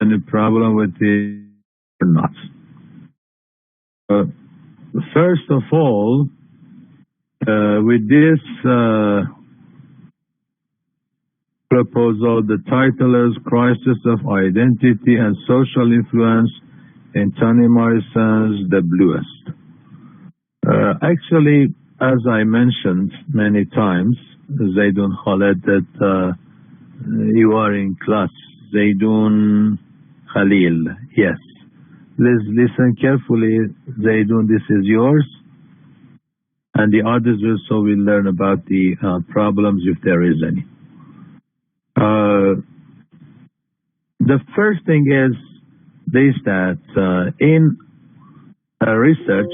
any problem with it or not. Uh, First of all, with this proposal, the title is Crisis of Identity and Social Influence in Toni Morrison's The Bluest. Actually, as I mentioned many times, Zaydun Khaled, that you are in class. Zaydun Khalil, yes. Please listen carefully. Zaydun, this is yours. And the others also will learn about the problems if there is any. The first thing is this, that in research,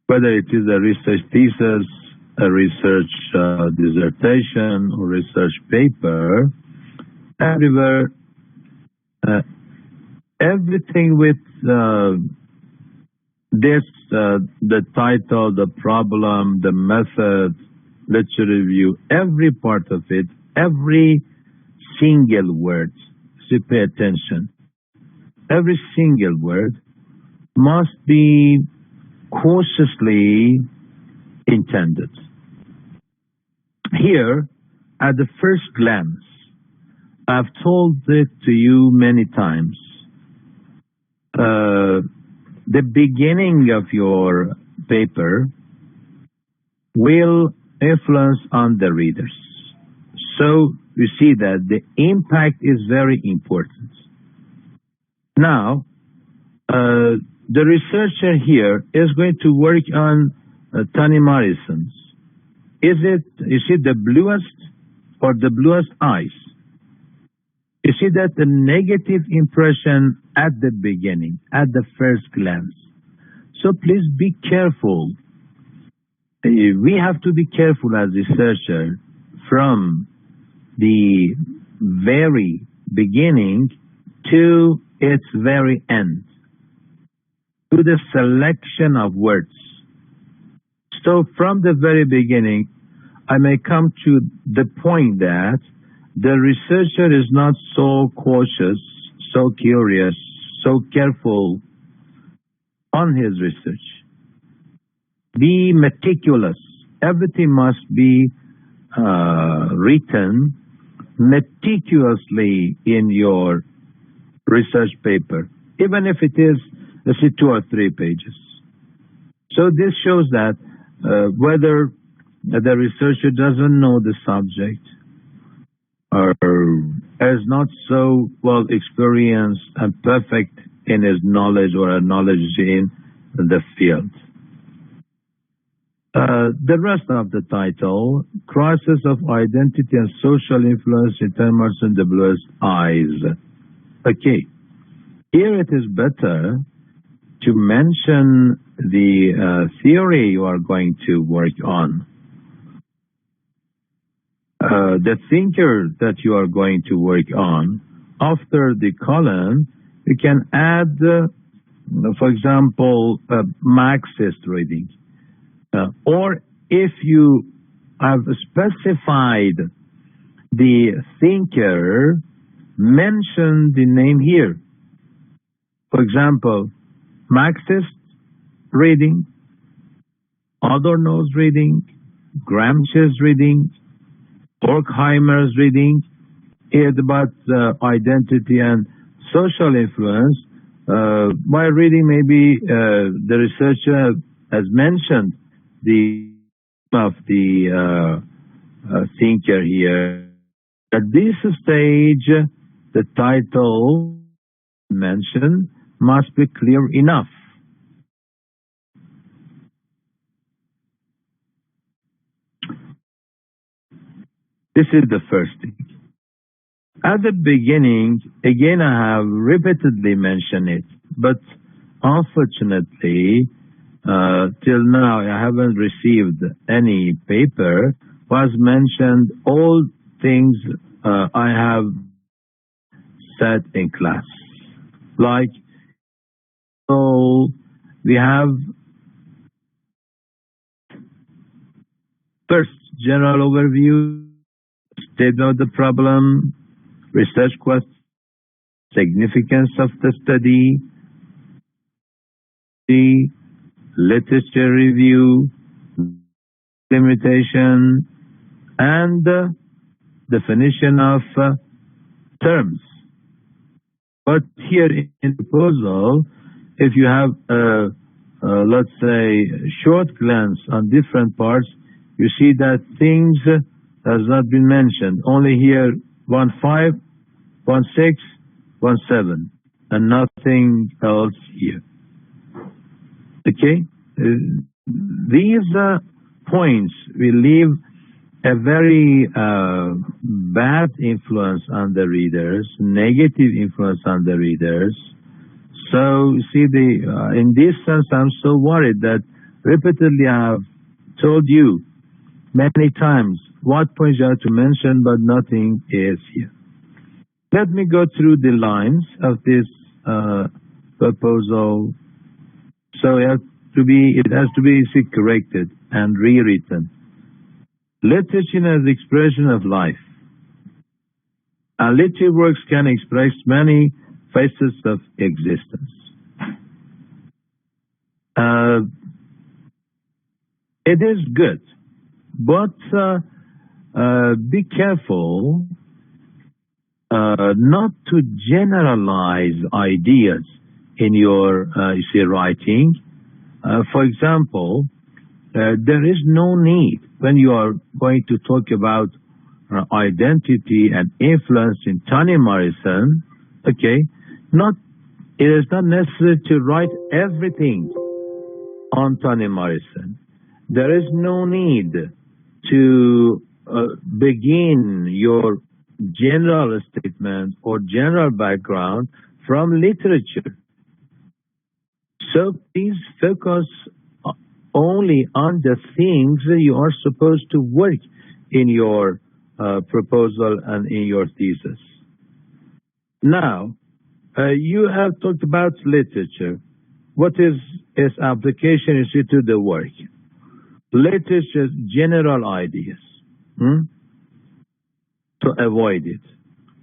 whether it is a research thesis, a research dissertation, or research paper, everywhere, everything with this, the title, the problem, the method, literature review, every part of it, every single word, so pay attention, every single word must be cautiously intended. Here, at the first glance, I've told it to you many times. The beginning of your paper will influence on the readers. So you see that the impact is very important. Now, the researcher here is going to work on Toni Morrison's. Is it the bluest or the bluest eyes? You see that the negative impression at the beginning, at the first glance. So please be careful. We have to be careful as researchers from the very beginning to its very end, to the selection of words. So from the very beginning, I may come to the point that the researcher is not so cautious, so curious, so careful on his research. Be meticulous. Everything must be written meticulously in your research paper, even if it is, let's say, 2 or 3 pages. So this shows that whether the researcher doesn't know the subject or is not so well experienced and perfect in his knowledge or knowledge in the field. The rest of the title, Crisis of Identity and Social Influence in Toni Morrison, The Bluest Eyes. Okay, here it is better to mention the theory you are going to work on. The thinker that you are going to work on. After the column, you can add, for example, Marxist reading. Or if you have specified the thinker, mention the name here. For example, Marxist reading, Adorno's reading, Gramsci's reading, Horkheimer's reading is about identity and social influence. By reading, maybe the researcher has mentioned the of the thinker here. At this stage, the title mentioned must be clear enough. This is the first thing. At the beginning, again, I have repeatedly mentioned it, but unfortunately, till now, I haven't received any paper was mentioned all things I have said in class. Like, so we have first general overview, statement of the problem, research question, significance of the study, the literature review, limitation, and definition of terms. But here in the proposal, if you have let's say short glance on different parts, you see that things has not been mentioned. Only here 1.5, 1.6, 1.7, and nothing else here. Okay, these points will leave a very bad influence on the readers, negative influence on the readers. So, see, in this sense, I'm so worried that repeatedly I have told you many times what points you have to mention, but nothing is here. Let me go through the lines of this proposal. So it has to be corrected and rewritten. Literature as expression of life. And literary works can express many facets of existence. It is good, but be careful not to generalize ideas in your writing. For example, there is no need when you are going to talk about identity and influence in Toni Morrison. Okay, it is not necessary to write everything on Toni Morrison. There is no need to begin your general statement or general background from literature. So please focus only on the things you are supposed to work in your proposal and in your thesis. Now, you have talked about literature. What is its application to the work? Literature's general ideas. To avoid it.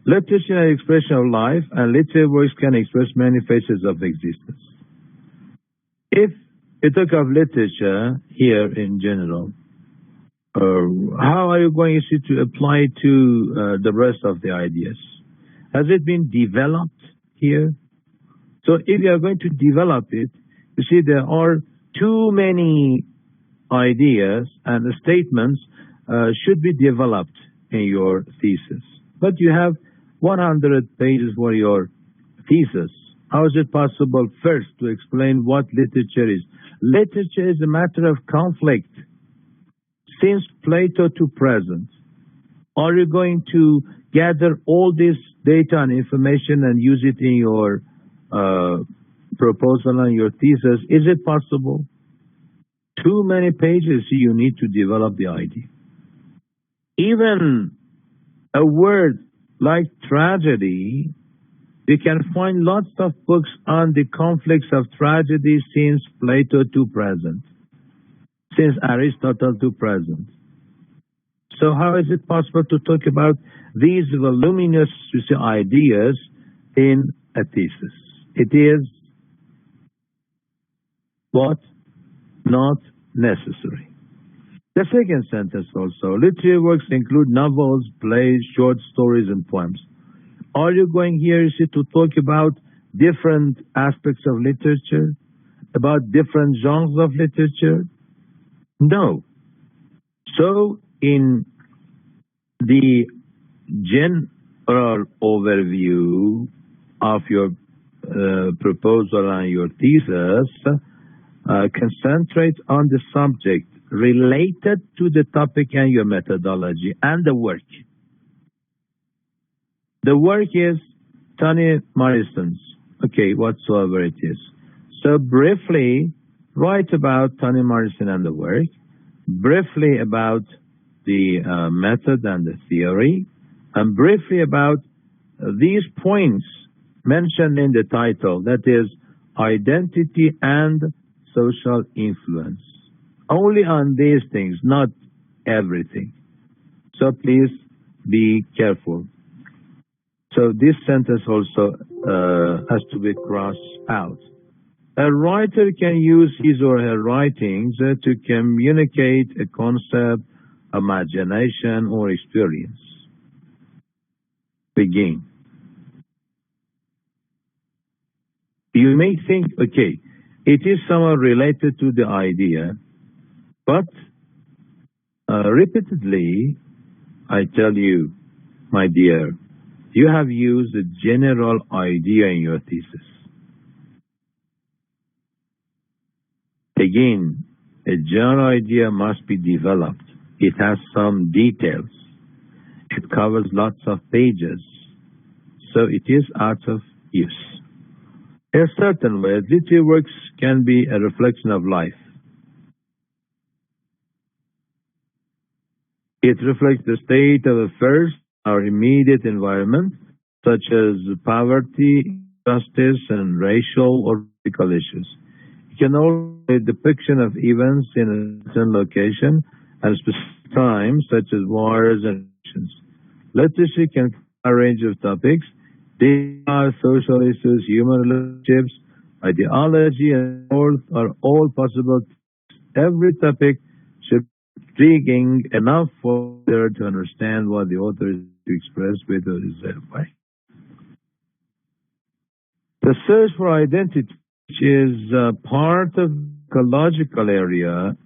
Literature is an expression of life, and literary works can express many faces of existence. If you talk of literature here in general, how are you going to apply it to the rest of the ideas? Has it been developed here? So if you are going to develop it, you see there are too many ideas and statements should be developed in your thesis. But you have 100 pages for your thesis. How is it possible first to explain what literature is? Literature is a matter of conflict since Plato to present. Are you going to gather all this data and information and use it in your proposal and your thesis? Is it possible? Too many pages, you need to develop the idea. Even a word like tragedy, you can find lots of books on the conflicts of tragedy since Plato to present, since Aristotle to present. So how is it possible to talk about these voluminous ideas in a thesis? It is what? Not necessary. The second sentence also, literary works include novels, plays, short stories, and poems. Are you going here to talk about different aspects of literature, about different genres of literature? No. So in the general overview of your proposal and your thesis, concentrate on the subject related to the topic and your methodology and the work. The work is Toni Morrison's, okay, whatsoever it is. So briefly write about Toni Morrison and the work, briefly about the method and the theory, and briefly about these points mentioned in the title, that is identity and social influence. Only on these things, not everything. So please be careful. So this sentence also has to be crossed out. A writer can use his or her writings to communicate a concept, imagination, or experience. Begin. You may think, okay, it is somewhat related to the idea, but repeatedly, I tell you, my dear, you have used a general idea in your thesis. Again, a general idea must be developed. It has some details. It covers lots of pages, so it is out of use. In a certain way, literary works can be a reflection of life. It reflects the state of affairs, our immediate environment, such as poverty, justice, and racial or political issues. It can also be a depiction of events in a certain location and specific times, such as wars and elections. Literature can cover a range of topics. These are social issues, human relationships, ideology, and more are all possible. Every topic should be intriguing enough for the reader to understand what the author is to express with or his way. The search for identity, which is part of the ecological area,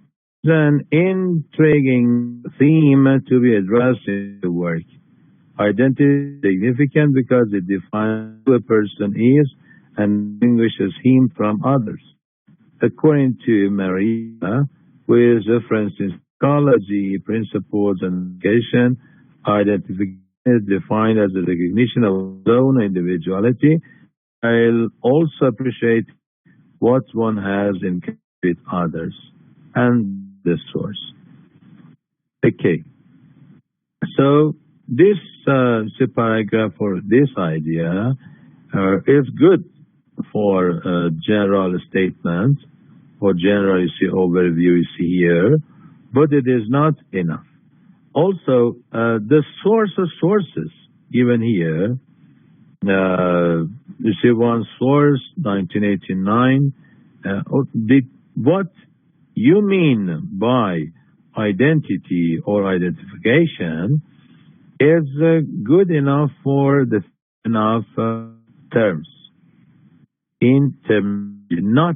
is an intriguing theme to be addressed in the work. Identity is significant because it defines who a person is and distinguishes him from others. According to Maria, with reference in psychology, principles, and education, identification is defined as the recognition of one's own individuality. I'll also appreciate what one has in common with others and the source. Okay, so this paragraph or this idea is good for general statement or general overview you see here, but it is not enough. Also, the source of sources given here, you see one source, 1989. What you mean by identity or identification is good enough for the enough terms. In terms, not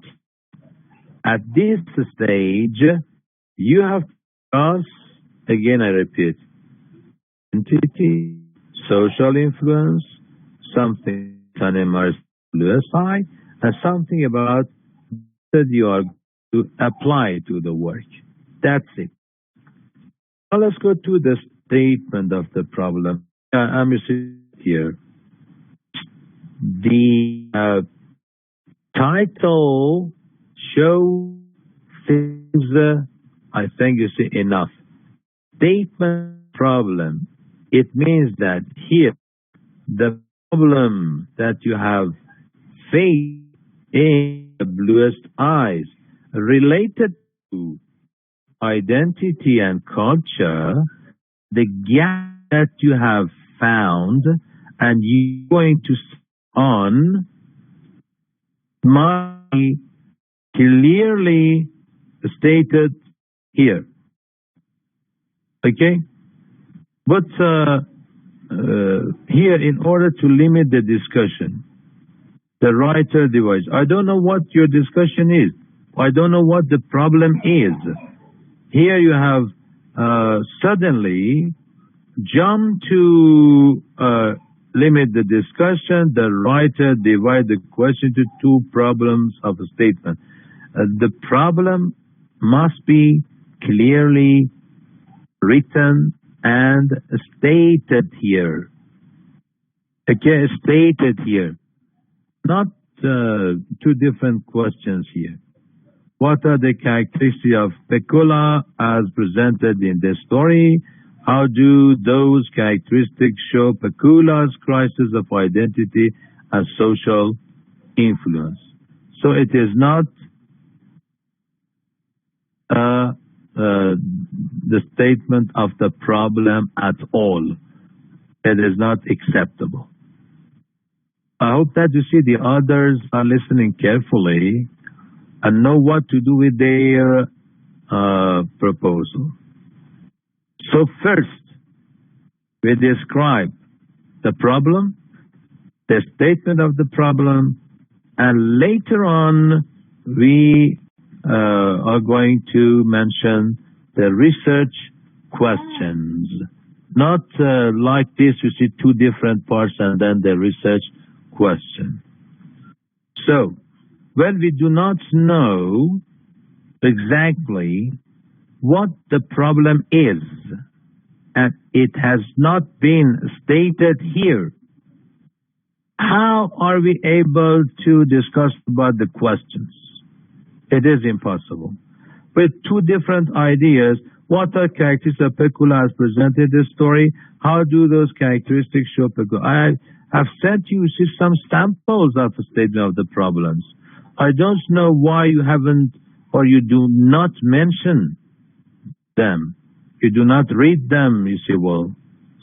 at this stage, you have to cross, again I repeat, identity, social influence, something animals side, and something about that you are to apply to the work. That's it. Now let's go to the statement of the problem. I'm using here. The title shows things, I think you see enough. Statement problem. It means that here, the problem that you have faced in the bluest eyes related to identity and culture, the gap that you have found and you're going to on must be clearly stated here. Okay? But here, in order to limit the discussion, the writer divides. I don't know what your discussion is. I don't know what the problem is. Here you have suddenly jumped to limit the discussion. The writer divides the question to two problems of a statement. The problem must be clearly written and stated here. Okay, stated here. Not two different questions here. What are the characteristics of Pecula as presented in the story? How do those characteristics show Pecula's crisis of identity and social influence? So it is not the statement of the problem at all. It is not acceptable. I hope that you see the others are listening carefully and know what to do with their proposal. So first, we describe the problem, the statement of the problem, and later on we are going to mention the research questions. Not like this, you see two different parts and then the research question. So, when we do not know exactly what the problem is, and it has not been stated here, how are we able to discuss about the questions? It is impossible. With two different ideas, what are characteristics of Pecula as presented in the story? How do those characteristics show Pecula? I have sent you some samples of a statement of the problems. I don't know why you haven't or you do not mention them. You do not read them, you say, well,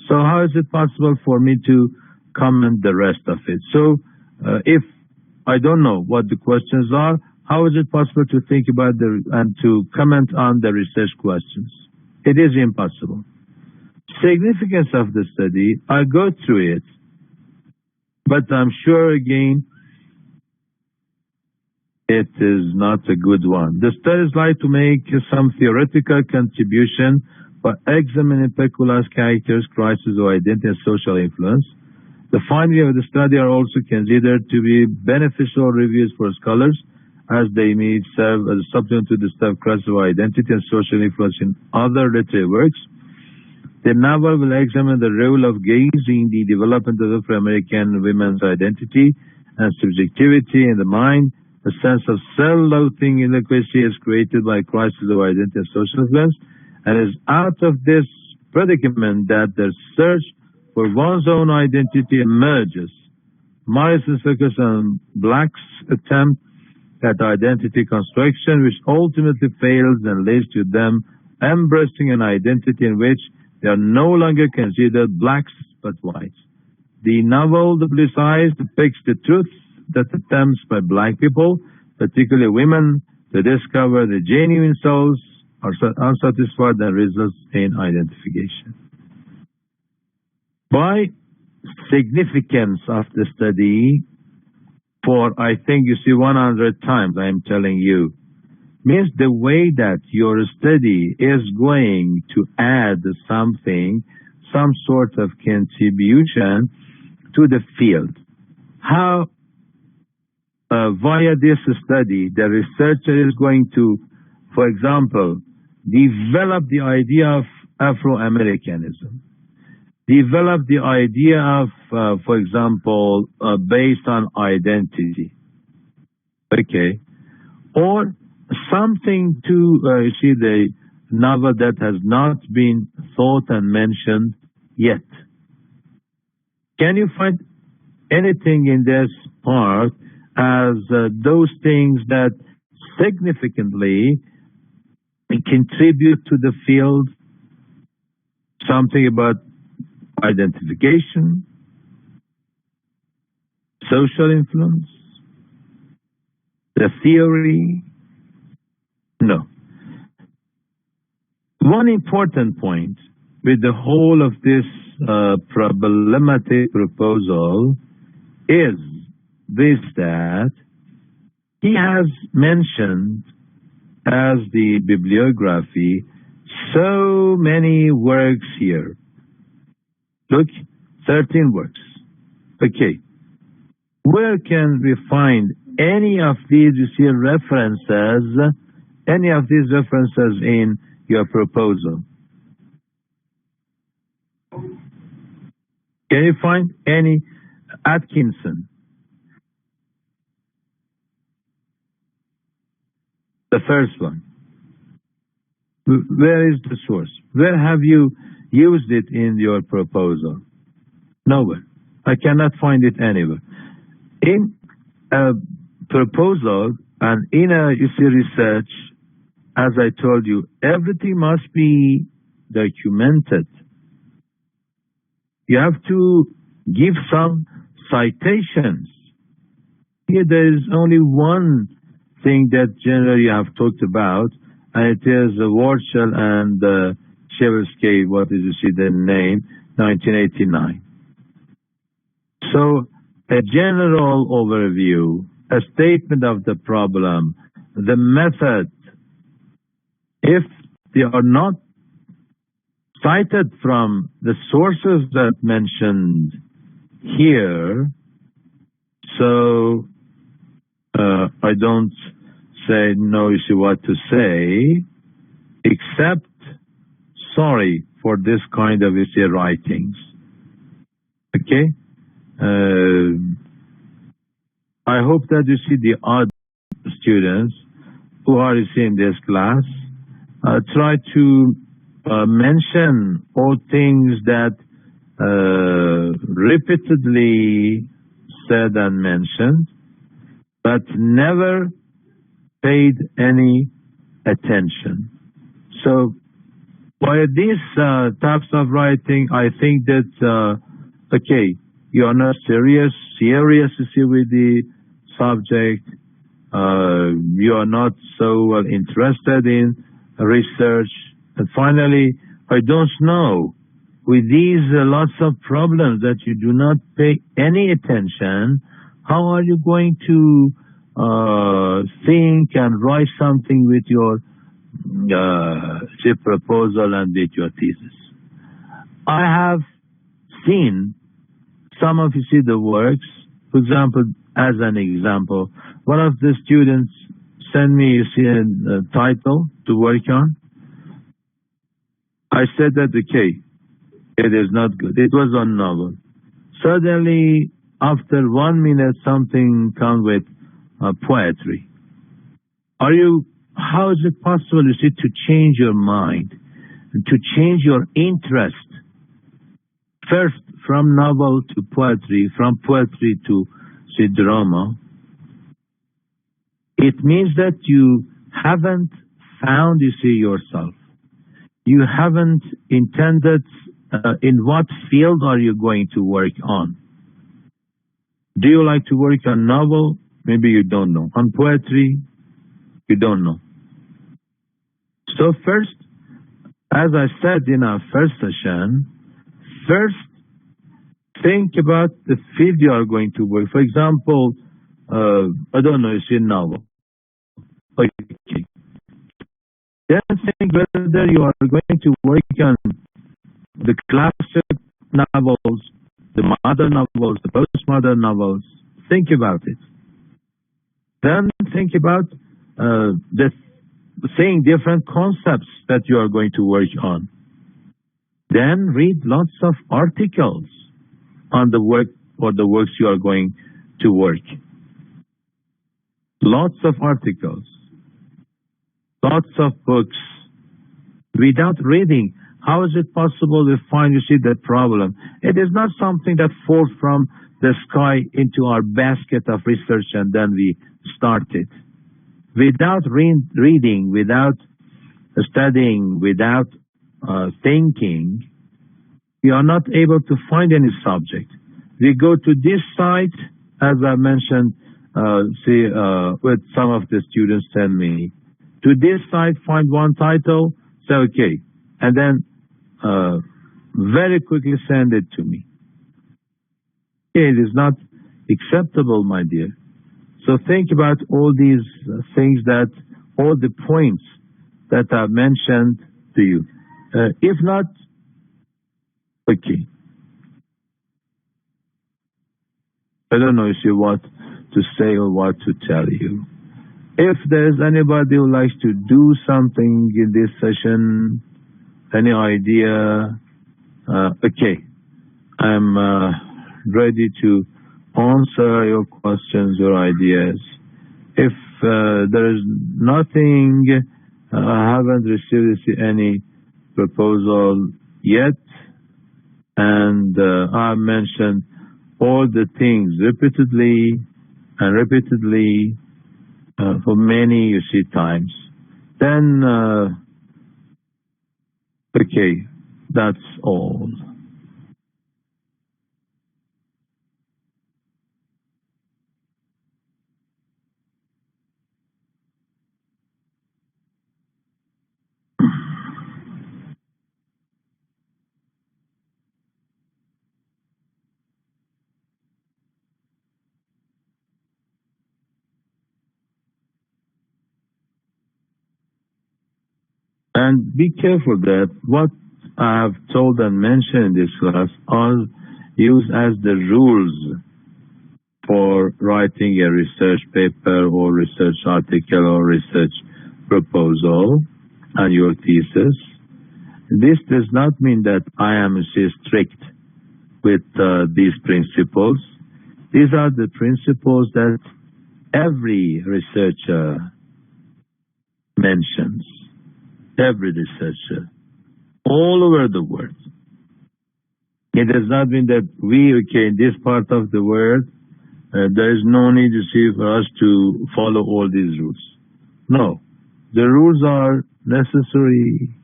so how is it possible for me to comment the rest of it? So if I don't know what the questions are, how is it possible to think about and to comment on the research questions? It is impossible. Significance of the study, I'll go through it, but I'm sure again it is not a good one. The studies like to make some theoretical contribution by examining Pecula's characters, crisis of identity, and social influence. The findings of the study are also considered to be beneficial reviews for scholars, as they may serve as a supplement to the study of crisis of identity and social influence in other literary works. The novel will examine the role of gaze in the development of Afro-American women's identity and subjectivity in the mind. A sense of self-loathing inadequacy is created by crisis of identity and social influence, and it is out of this predicament that the search for one's own identity emerges. Morrison's focus on blacks' attempt at identity construction, which ultimately fails and leads to them embracing an identity in which they are no longer considered blacks but whites. The novel The Blue Eyes depicts the truth that attempts by black people, particularly women, to discover the genuine souls are unsatisfied and results in identification. By significance of the study, for I think you see 100 times I am telling you, means the way that your study is going to add something, some sort of contribution to the field. How via this study the researcher is going to, for example, develop the idea of Afro-Americanism, develop the idea of, for example, based on identity, okay, or something to, you see, the novel that has not been thought and mentioned yet. Can you find anything in this part as those things that significantly contribute to the field? Something about identification, social influence, the theory? No. One important point with the whole of this problematic proposal is this, that he has mentioned as the bibliography so many works here. Look, 13 works. Okay. Where can we find any of these, you see, references, any of these references in your proposal? Can you find any? Atkinson, the first one. Where is the source? Where have you used it in your proposal? Nowhere. I cannot find it anywhere. In a proposal and in a, you see, research, as I told you, everything must be documented. You have to give some citations Here there is only one thing that generally you have talked about, and it is Warshall and Chevelsky, what did you see the name, 1989. So a general overview, a statement of the problem, the method, if they are not cited from the sources that mentioned here, so I don't say no, you see what to say, except sorry for this kind of, you see, writings. Okay? I hope that you see the other students who are, you see, in this class, try to mention all things that repeatedly said and mentioned, but never paid any attention. So by these types of writing, I think that, okay, you are not serious you see, with the subject. You are not so interested in research. And finally, I don't know, with these lots of problems that you do not pay any attention, how are you going to think and write something with your proposal and with your thesis? I have seen some of, you see, the works. For example, as an example, one of the students sent me, you see, a title to work on. I said that, okay, it is not good. It was on novel. Suddenly, after 1 minute, something comes with poetry. How is it possible, you see, to change your mind, to change your interest? First, from novel to poetry, from poetry to, say, drama. It means that you haven't found, you see, yourself. You haven't intended in what field are you going to work on. Do you like to work on novel? Maybe you don't know. On poetry, you don't know. So first, as I said in our first session, first think about the field you are going to work. For example, I don't know, you see, novel. Okay. Then think whether you are going to work on the classic novels, the modern novels, the postmodern novels. Think about it. Then think about saying different concepts that you are going to work on. Then read lots of articles on the work or the works you are going to work. Lots of articles, lots of books. Without reading, how is it possible to find, you see, the problem? It is not something that falls from the sky into our basket of research and then we start it. Without reading, without studying, without thinking, we are not able to find any subject. We go to this site, as I mentioned, with some of the students tell me, to this site, find one title, say okay, and then very quickly send it to me. It is not acceptable, my dear. So think about all these things, that all the points that I've mentioned to you. If not, okay. I don't know if you want to say or what to tell you. If there's anybody who likes to do something in this session, any idea, okay. I'm ready to answer your questions or ideas. If there is nothing, I haven't received any proposal yet, and I mentioned all the things repeatedly and repeatedly for many, you see, times. Then, okay, that's all. And be careful that what I have told and mentioned in this class are used as the rules for writing a research paper or research article or research proposal and your thesis. This does not mean that I am strict with these principles. These are the principles that every researcher mentions, every researcher, all over the world. It does not mean that in this part of the world, there is no need for us to follow all these rules. No, the rules are necessary.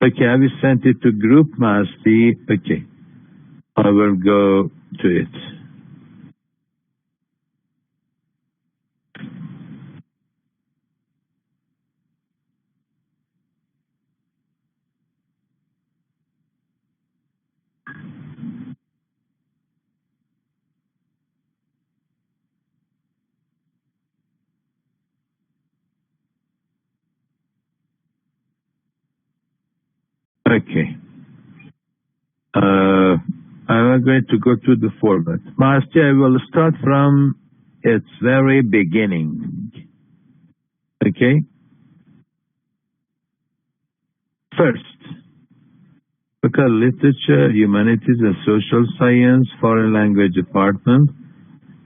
Okay, I will send it to Group Mastery. Okay, I will go to it. Okay. I'm going to go to the format. Master, I will start from its very beginning. Okay? First, look at literature, humanities and social science, foreign language department,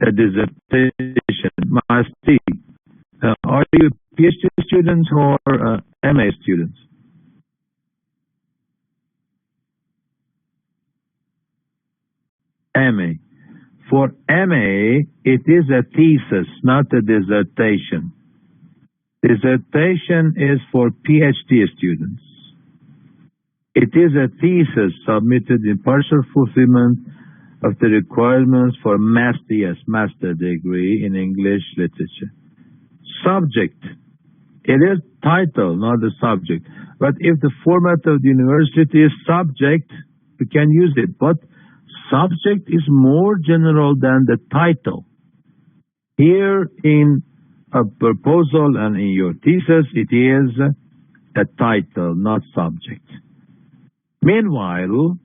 a dissertation. Master, are you PhD students or MA students? MA. For MA, it is a thesis, not a dissertation. Dissertation is for PhD students. It is a thesis submitted in partial fulfillment of the requirements for master degree in English literature. Subject. It is title, not the subject. But if the format of the university is subject, we can use it. But subject is more general than the title. Here in a proposal and in your thesis, it is a title, not subject. Meanwhile,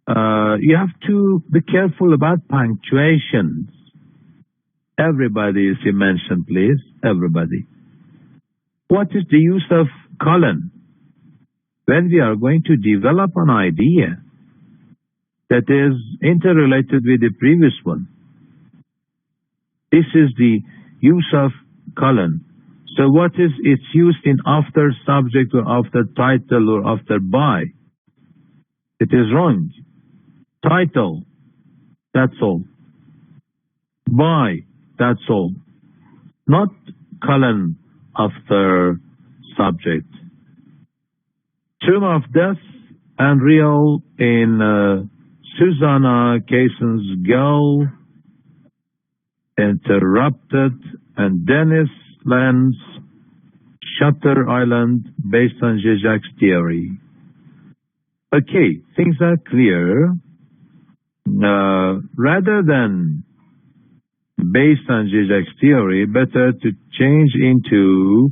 you have to be careful about punctuations. Everybody is mentioned, please. Everybody. What is the use of colon? When we are going to develop an idea that is interrelated with the previous one. This is the use of colon. So what is its use in after subject or after title or after by? It is wrong. Title, that's all. By, that's all. Not colon after subject. Term of death and real in Susanna Kayson's girl, interrupted, and Dennis Land's Shutter Island based on Zizek's theory. Okay, things are clear. Rather than based on Zizek's theory, better to change into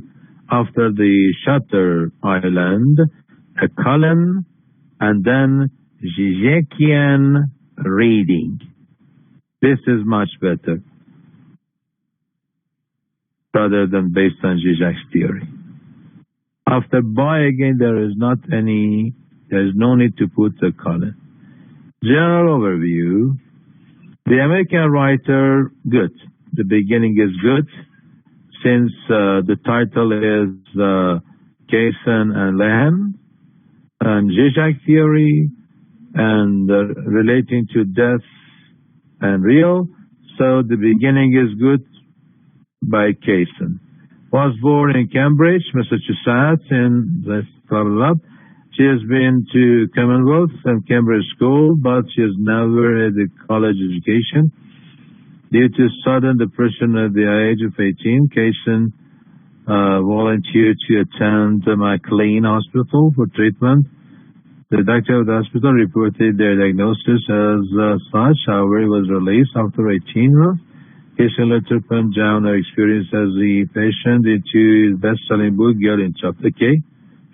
after the Shutter Island, a colon, and then Zizekian reading. This is much better rather than based on Zizek's theory. After by again, there is no need to put the colon. General overview. The American writer, good. The beginning is good since the title is Kayson and Lehman and Zizek theory and relating to death and real. So the beginning is good by Kayson. Was born in Cambridge, Massachusetts, and let's start it up. She has been to Commonwealth and Cambridge School, but she has never had a college education. Due to sudden depression at the age of 18, Kayson volunteered to attend McLean Hospital for treatment. The doctor of the hospital reported their diagnosis as such, however, he was released after 18 months. Patient later put down her experience as a patient into his best-selling book, Girl in Chapter. Okay.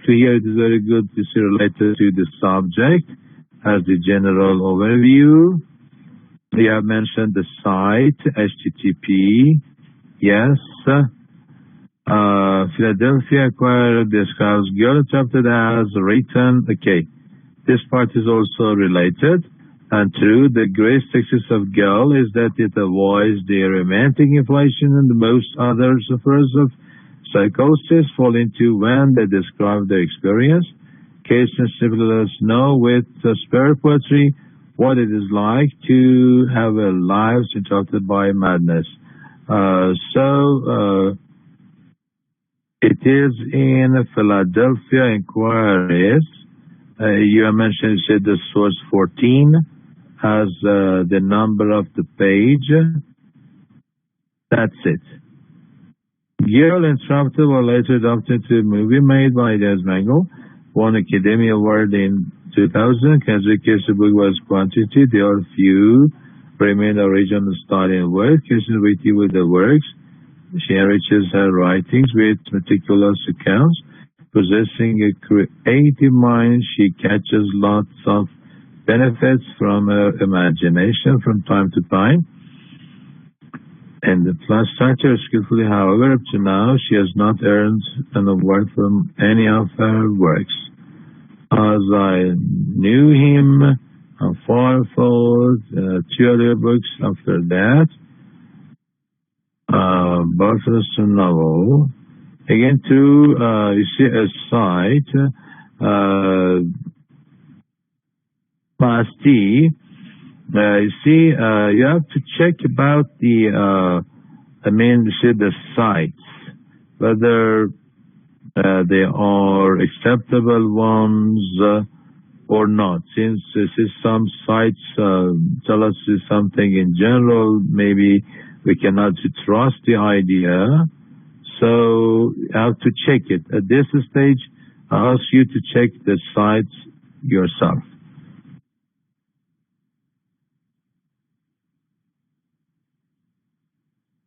So here it is very good to see related to the subject as the general overview. We have mentioned the site, HTTP. Yes. Philadelphia Inquirer describes Girl chapter as written. Okay. This part is also related. And true, the great success of Girl is that it avoids the romantic inflation and most other sufferers of psychosis fall into when they describe their experience. Case and simply let us know with spare poetry what it is like to have a life interrupted by madness. It is in Philadelphia Inquiries. You have mentioned, you said the source 14 has the number of the page. That's it. Girl and Chapter were later adapted to a movie made by Des Mangle, won Academy Award in 2000. Kendrick Case's book was quantity. There are few remain original style and work. Case is witty with the works. She enriches her writings with meticulous accounts. Possessing a creative mind, she catches lots of benefits from her imagination from time to time. And the plus structure skillfully, however, up to now, she has not earned an award from any of her works. As I knew him, and far forward, two other books after that, Barthel's novel. Again, you see a site, Pasti. You see, you have to check about the, you see the sites, whether they are acceptable ones or not. Since some sites tell us something in general, maybe we cannot trust the idea. So you have to check it. At this stage, I ask you to check the sites yourself.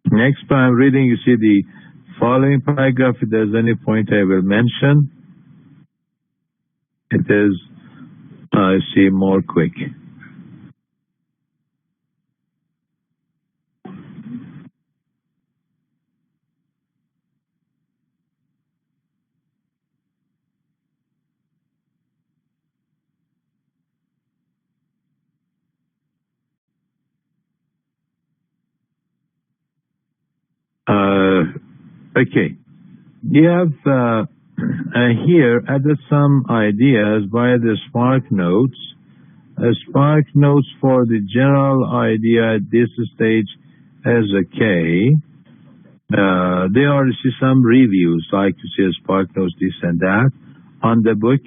Next time reading, you see the following paragraph. If there's any point I will mention, it is, I see, more quick. Okay. You have here added some ideas by the Spark Notes. Spark Notes for the general idea at this stage as okay. There are some reviews, like you see Spark Notes, this and that, on the book.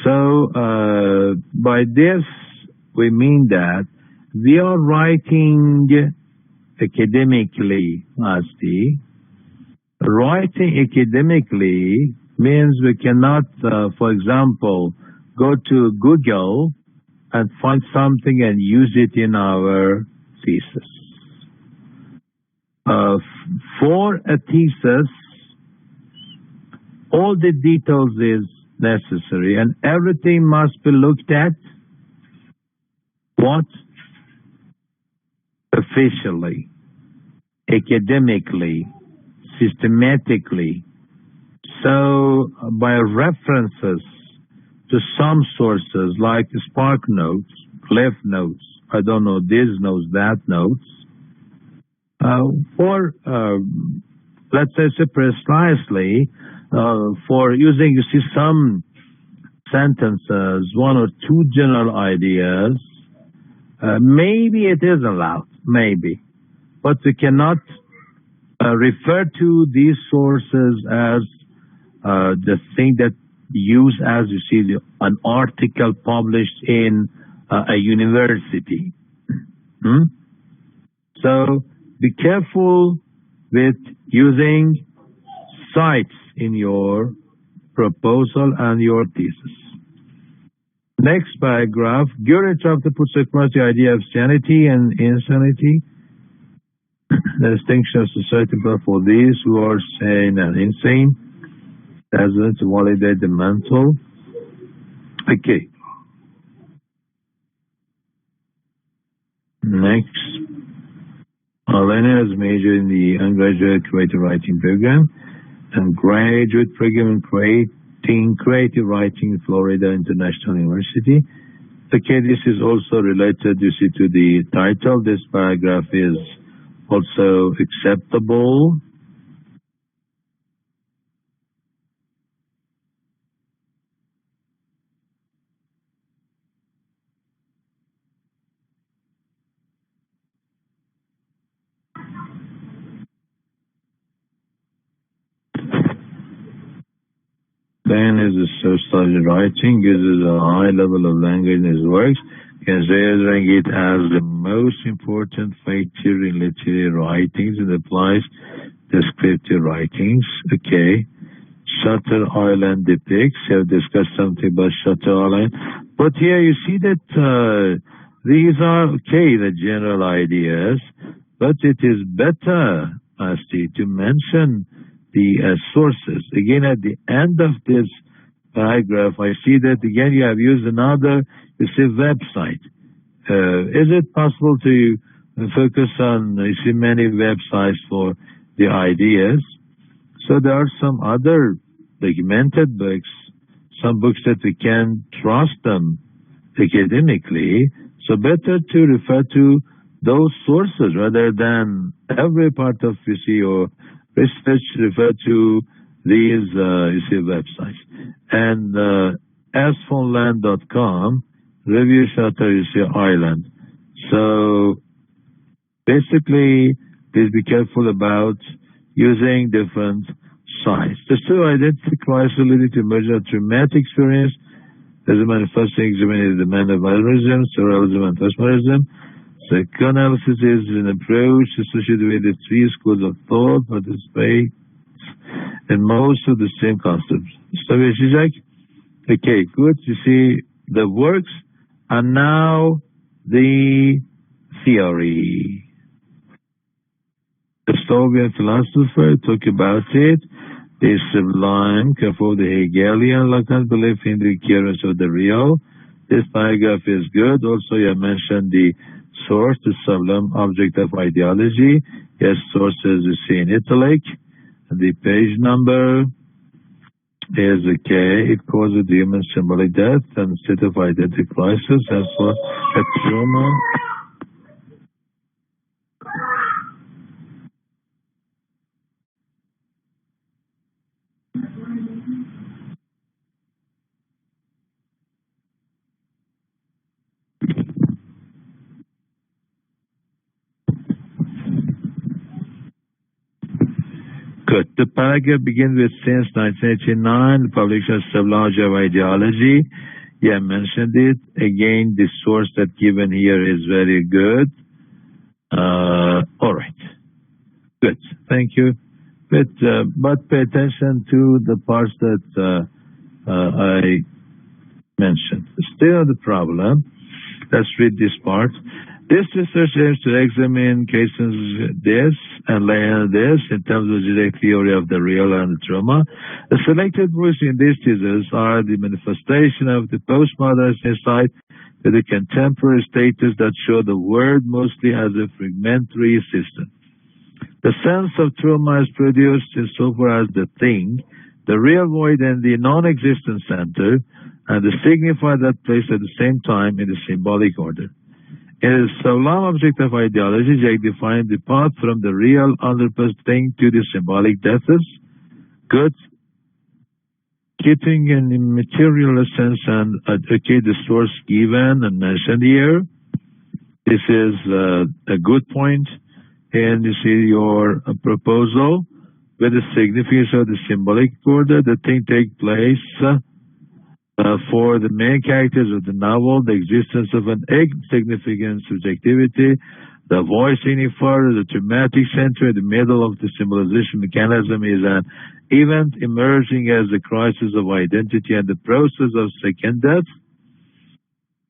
So by this, we mean that we are writing academically, Asti. Writing academically means we cannot, for example, go to Google and find something and use it in our thesis. For a thesis, all the details is necessary and everything must be looked at what? Officially, academically, systematically. So by references to some sources like Spark Notes, Cliff Notes, I don't know, this notes, that notes, for let's say precisely for using, you see, some sentences, one or two general ideas, maybe it is allowed, maybe, but we cannot refer to these sources as the thing that use as, you see, an article published in a university. So be careful with using sites in your proposal and your thesis. Next paragraph, Gurey chapter puts across the idea of sanity and insanity. The distinction of society but for these who are sane and insane doesn't validate the mental. Okay, next. Elena has majored in the undergraduate creative writing program and graduate program in creating creative writing in Florida International University. Okay, this is also related, you see, to the title. This paragraph is also acceptable. Ben is a self-study writing, uses a high level of language in his works, considering it as the most important feature in literary writings and applies descriptive writings. Okay. Shutter Island depicts. Have discussed something about Shutter Island, but here you see that these are okay, the general ideas, but it is better, Asti, to mention the sources. Again, at the end of this paragraph, I see that again you have used another, you see, website. Is it possible to focus on, you see, many websites for the ideas? So there are some other documented books, some books that we can trust them academically. So better to refer to those sources rather than every part of, you see, your research refer to these, you see, websites. And asphonland.com review Shutter, you see, Island. So basically, please be careful about using different sites. Just to identify Christ's ability to emerge a traumatic experience as a manifesting examining the demand of valorism, surrealism, and mesmerism. Psychoanalysis is an approach associated with the three schools of thought, participate in most of the same concepts. So, okay, good. You see the works, and now the theory. The Stoic philosopher talk about it. The sublime, careful, the Hegelian Lacan belief in the occurrence of the real. This paragraph is good. Also, you mentioned the source, the sublime object of ideology. Yes, sources you see in italic. The page number is okay. It causes the human symbolic death and state of identity crisis as for a trauma. Good. The paragraph begins with since 1989, the publication of Subology of Ideology. Yeah, I mentioned it. Again, the source that given here is very good. All right. Good. Thank you. But pay attention to the parts that I mentioned. Still the problem. Let's read this part. This research aims to examine cases this and layer this in terms of the theory of the real and the trauma. The selected works in these theses are the manifestation of the postmodernist insight to the contemporary status that show the world mostly as a fragmentary system. The sense of trauma is produced insofar as the thing, the real void, and the non-existent center, and the signify that place at the same time in the symbolic order. In the sublime object of ideology, Jake defined the path from the real unpurposed thing to the symbolic depths. Good. Keeping an immaterial essence and okay, the source given and mentioned here. This is a good point. And you see your proposal with the significance of the symbolic order. The thing takes place for the main characters of the novel, the existence of an insignificant subjectivity, the voice signifier, the dramatic center in the middle of the symbolization mechanism is an event emerging as the crisis of identity and the process of second death.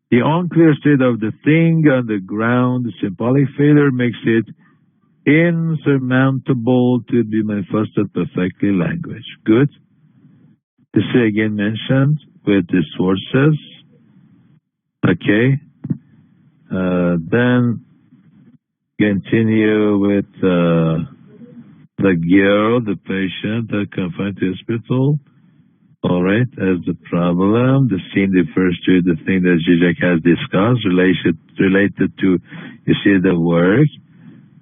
The unclear state of the thing on the ground, the symbolic failure makes it insurmountable to be manifested perfectly language. Good. This is again mentioned with the sources. Okay. Then continue with the girl, the patient that confined to hospital. All right, as the problem, the scene refers to the thing that Zizek has discussed, related to, you see, the work.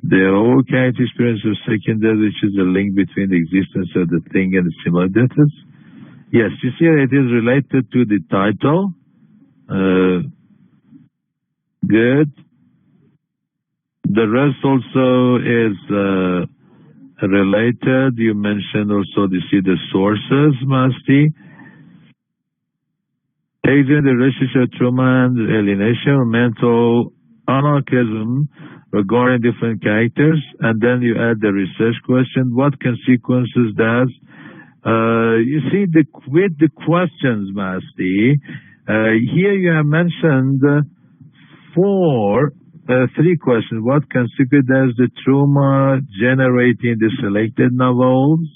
The whole character experience of secondary, which is a link between the existence of the thing and the similarities. Yes, you see, it is related to the title. Good. The rest also is related. You mentioned also to see the sources, Masti. Taking the relationship trauma and alienation or mental anarchism regarding different characters, and then you add the research question: what consequences does you see with the questions, Masti? Here you have mentioned three questions. What consequences does the trauma generate in the selected novels?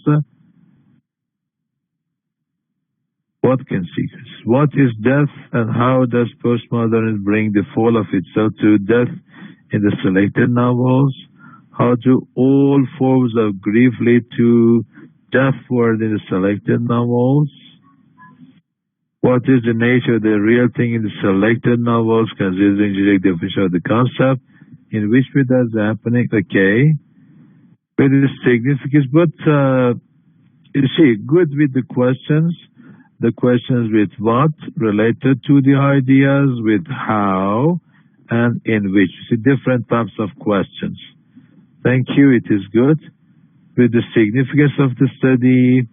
What consequences? What is death, and how does postmodernism bring the fall of itself to death in the selected novels? How do all forms of grief lead to deathward in the selected novels? What is the nature of the real thing in the selected novels, considering the definition of the concept? In which way that's happening? Okay. But it is significant, but you see, good with the questions. The questions with what, related to the ideas, with how, and in which. You see, different types of questions. Thank you, it is good. With the significance of the study.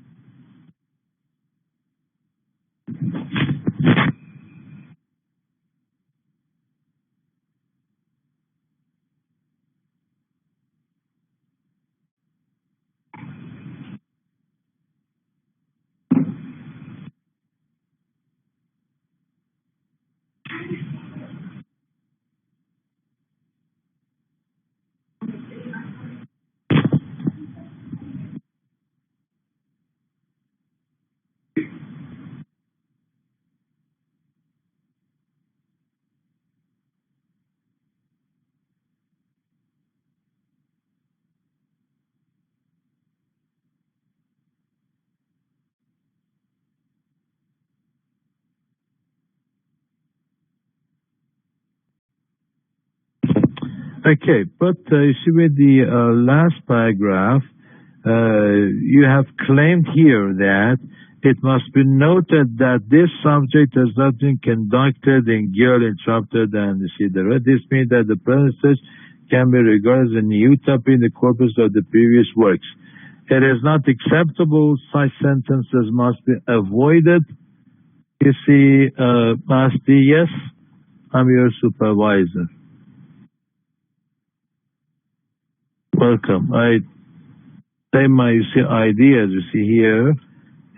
Okay, but you see with the last paragraph, you have claimed here that it must be noted that this subject has not been conducted in girl interrupted and you see the rest. This means that the present stage can be regarded as a new topic in the corpus of the previous works. It is not acceptable. Such sentences must be avoided. You see, Masti, yes, I'm your supervisor. Welcome. I say my ideas, you see, here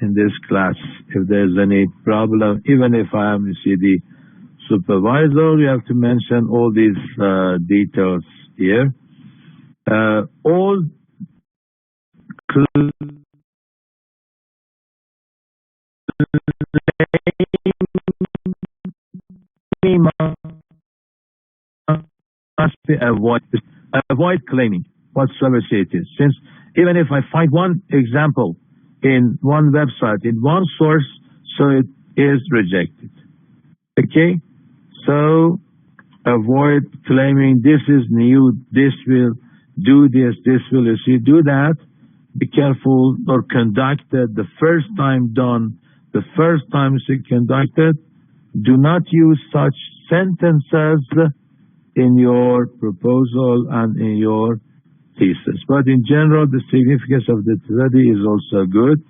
in this class. If there's any problem, even if I am, you see, the supervisor, you have to mention all these details here. All claim must be avoid claiming whatsoever it is. Since even if I find one example in one website, in one source, so it is rejected. Okay? So avoid claiming this is new, this will do this, this will, you see, do that. Be careful, or conducted the first time done, the first time it's conducted. Do not use such sentences in your proposal and in your thesis. But in general, the significance of the study is also good.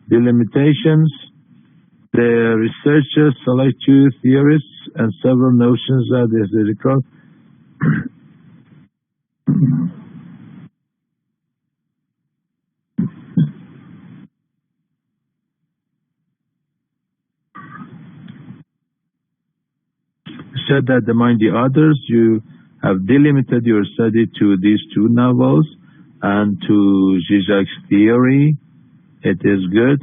The limitations, the researchers select two theorists and several notions that is critical. Said that among the others, you have delimited your study to these two novels and to Zizek's theory. It is good.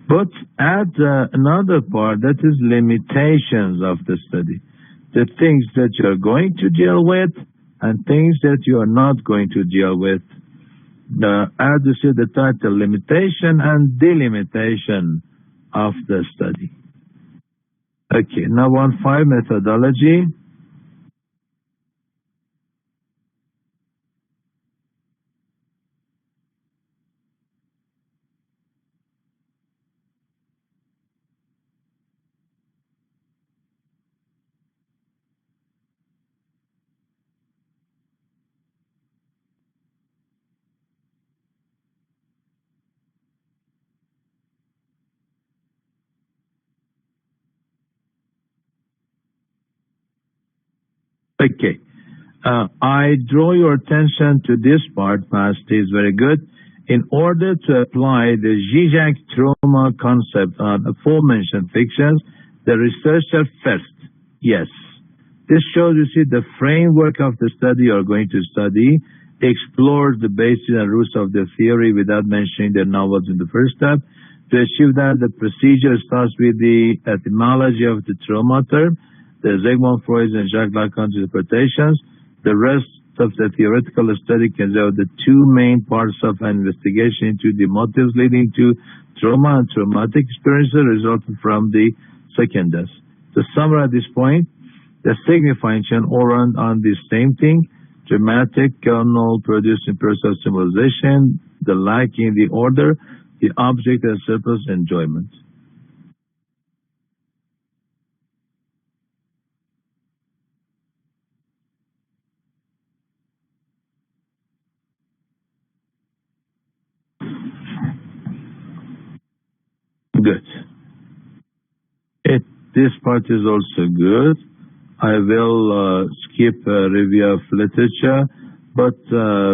But add another part, that is limitations of the study. The things that you are going to deal with and things that you are not going to deal with. Add you see the title, limitation and delimitation of the study. Okay, now 1.5 methodology. Okay, I draw your attention to this part, Master, is very good. In order to apply the Zizek trauma concept on aforementioned fictions, the researcher first, yes. This shows, you see, the framework of the study you are going to study, explores the basis and roots of the theory without mentioning the novels in the first step. To achieve that, the procedure starts with the etymology of the trauma term, the Sigmund Freud and Jacques Lacan's interpretations. The rest of the theoretical study consists of the two main parts of an investigation into the motives leading to trauma and traumatic experiences resulting from the second death. To summarize this point, the signification orient on the same thing, dramatic kernel producing process symbolization, the lack in the order, the object and surplus enjoyment. Good. This part is also good. I will skip a review of literature, but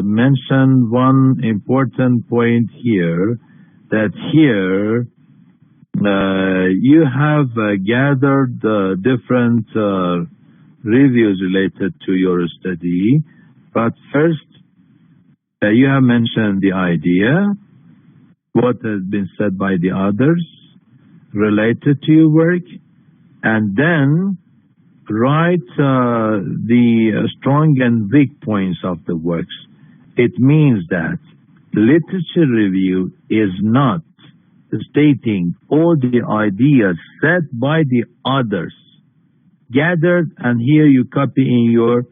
mention one important point here, that here you have gathered different reviews related to your study, but first you have mentioned the idea, what has been said by the others related to your work, and then write the strong and weak points of the works. It means that literature review is not stating all the ideas said by the others, gathered, and here you copy in your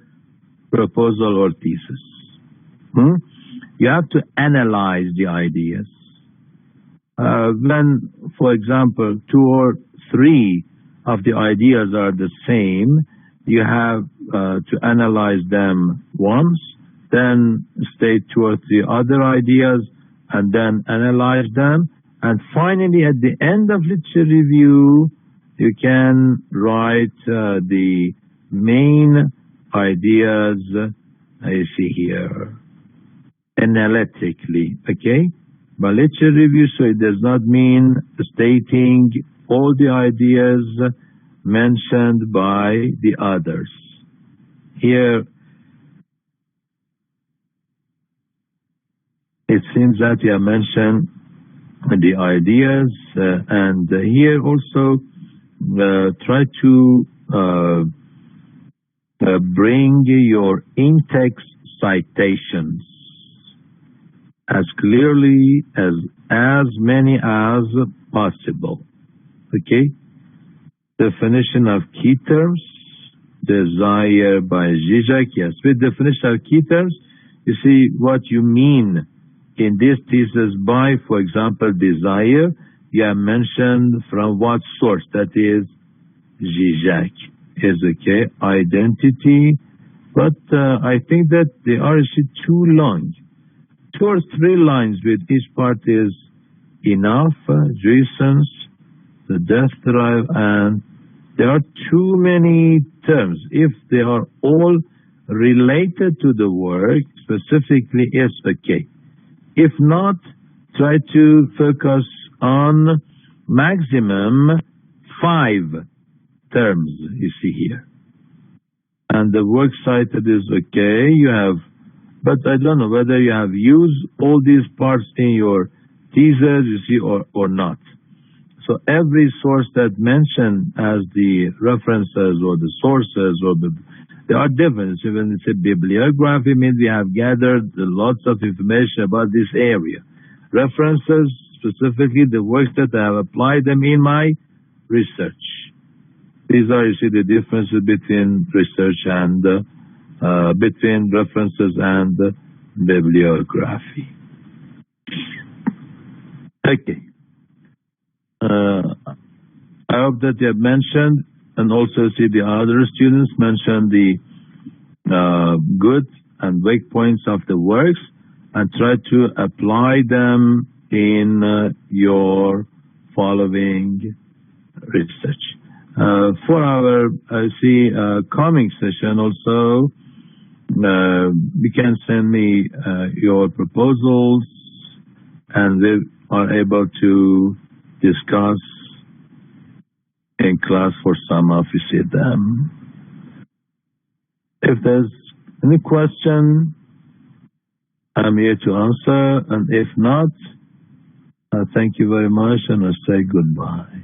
proposal or thesis. You have to analyze the ideas. When, for example, 2 or 3 of the ideas are the same, you have to analyze them once, then state 2 or 3 other ideas, and then analyze them. And finally, at the end of literature review, you can write the main ideas, I see here, analytically, okay? But literature review, so it does not mean stating all the ideas mentioned by the others. Here, it seems that you have mentioned the ideas, and here also try to bring your in-text citations as clearly as many as possible. Okay? Definition of key terms, desire by Zizek. Yes, with definition of key terms, you see what you mean in this thesis by, for example, desire. You have mentioned from what source, that is Zizek. Is okay, identity, but I think that they are too long. 2 or 3 lines with each part is enough. Jouissance, the death drive, and there are too many terms. If they are all related to the work, specifically, it's okay. If not, try to focus on maximum 5 terms you see here. And the works cited is okay, you have, but I don't know whether you have used all these parts in your thesis, you see, or not. So every source that mentioned as the references or the sources or there are different. So when it's a bibliography, means we have gathered lots of information about this area. References, specifically the works that I have applied them in my research. These are, you see, the differences between research and between references and bibliography. Okay. I hope that you have mentioned, and also see the other students mention the good and weak points of the works, and try to apply them in your following research. For our coming session also, you can send me your proposals, and we are able to discuss in class for some of you see them. If there's any question, I'm here to answer, and if not, thank you very much, and I say goodbye.